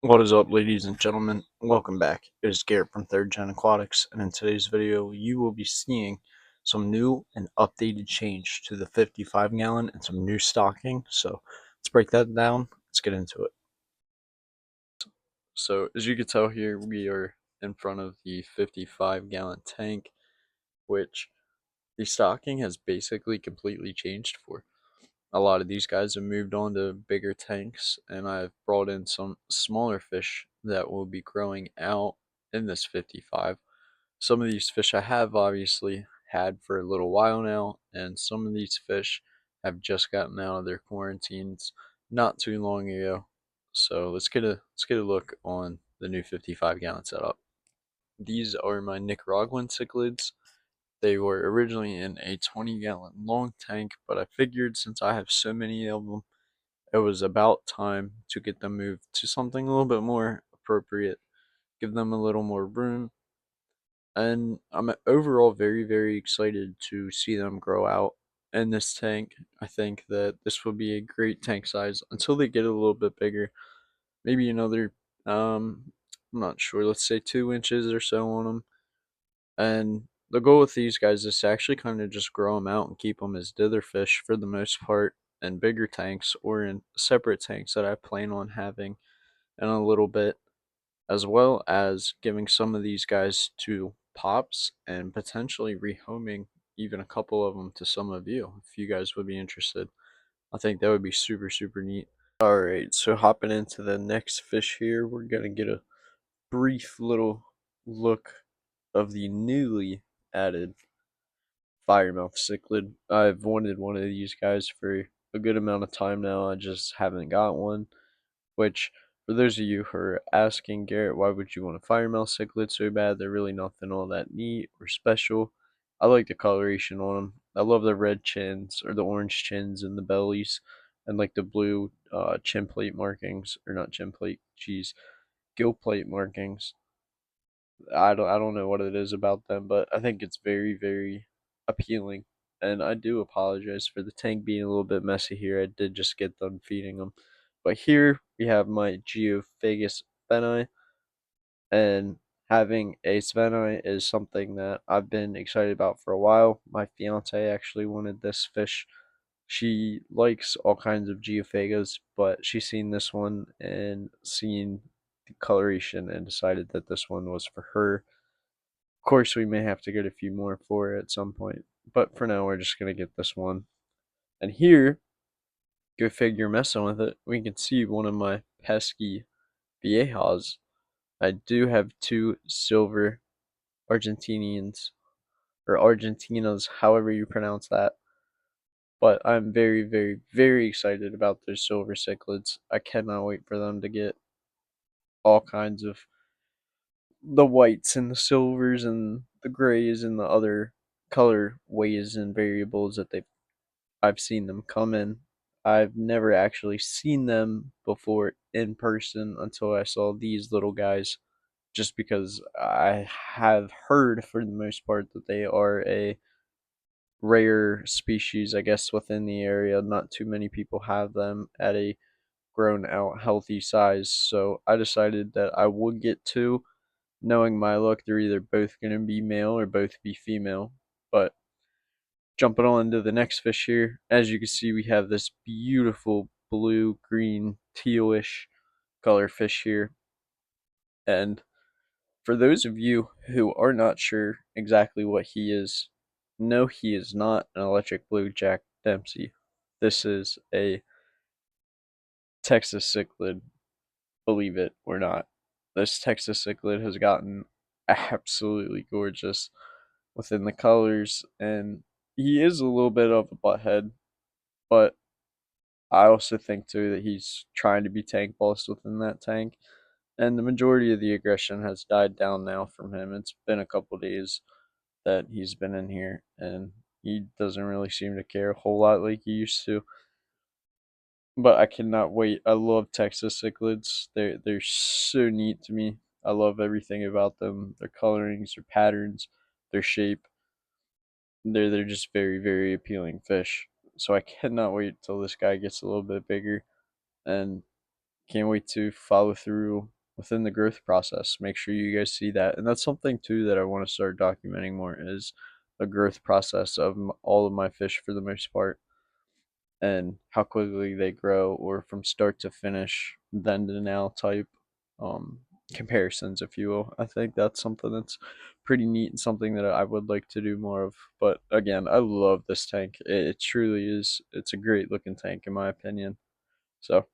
What is up, ladies and gentlemen? Welcome back. It is Garrett from Third Gen Aquatics, and in today's video, you will be seeing some new and updated change to the 55-gallon and some new stocking. So let's break that down. Let's get into it. So as you can tell here, we are in front of the 55-gallon tank, which the stocking has basically completely changed for. A lot of these guys have moved on to bigger tanks, and I've brought in some smaller fish that will be growing out in this 55. Some of these fish I have obviously had for a little while now, and some of these fish have just gotten out of their quarantines not too long ago. So let's get a look on the new 55-gallon setup. These are my Nicaraguan cichlids. They were originally in a 20-gallon long tank, but I figured since I have so many of them, it was about time to get them moved to something a little bit more appropriate, give them a little more room, and I'm overall very excited to see them grow out in this tank. I think that this will be a great tank size until they get a little bit bigger, maybe another, I'm not sure, let's say 2 inches or so on them. And the goal with these guys is to actually kind of just grow them out and keep them as dither fish for the most part in bigger tanks or in separate tanks that I plan on having in a little bit, as well as giving some of these guys to pops and potentially rehoming even a couple of them to some of you if you guys would be interested. I think that would be super neat. Alright, so hopping into the next fish here, we're gonna get a brief little look of the newly added Firemouth cichlid. I've wanted one of these guys for a good amount of time now. I just haven't got one. Which, for those of you who are asking, Garrett, why would you want a Firemouth cichlid so bad? They're really nothing all that neat or special. I like the coloration on them. I love the red chins or the orange chins and the bellies, and like the blue chin plate markings, or not chin plate, geez, gill plate markings. I don't know what it is about them, but I think it's very appealing. And I do apologize for the tank being a little bit messy here. I did just get done feeding them. But here we have my Geophagus sveni, and having a sveni is something that I've been excited about for a while. My fiance actually wanted this fish. She likes all kinds of Geophagas, but she's seen this one and seen the coloration and decided that this one was for her. Of course, we may have to get a few more for it at some point, but for now, we're just going to get this one. And here, go figure, messing with it, we can see one of my pesky viejas. I do have two silver Argentinians, or Argentinas, however you pronounce that. But I'm very excited about those silver cichlids. I cannot wait for them to get all kinds of the whites and the silvers and the grays and the other color ways and variables that I've seen them come in. I've never actually seen them before in person until I saw these little guys, just because I have heard for the most part that they are a rare species, I guess, within the area. Not too many people have them at a grown out healthy size, so I decided that I would get two. Knowing my luck, they're either both going to be male or both be female. But jumping on to the next fish here, as you can see, we have this beautiful blue, green, tealish color fish here. And for those of you who are not sure exactly what he is, no, he is not an electric blue Jack Dempsey. This is a Texas cichlid, believe it or not. This Texas cichlid has gotten absolutely gorgeous within the colors, and he is a little bit of a butthead, but I also think too that he's trying to be tank boss within that tank, and the majority of the aggression has died down now from him. It's been a couple days that he's been in here, and he doesn't really seem to care a whole lot like he used to. But I cannot wait. I love Texas cichlids. They're so neat to me. I love everything about them. Their colorings, their patterns, their shape. They're just very appealing fish. So I cannot wait till this guy gets a little bit bigger, and can't wait to follow through within the growth process. Make sure you guys see that. And that's something too that I want to start documenting more, is the growth process of all of my fish for the most part, and how quickly they grow, or from start to finish, then to now type um, comparisons, if you will. I think that's something that's pretty neat and something that I would like to do more of. But again, I love this tank. It truly is. It's a great looking tank in my opinion. So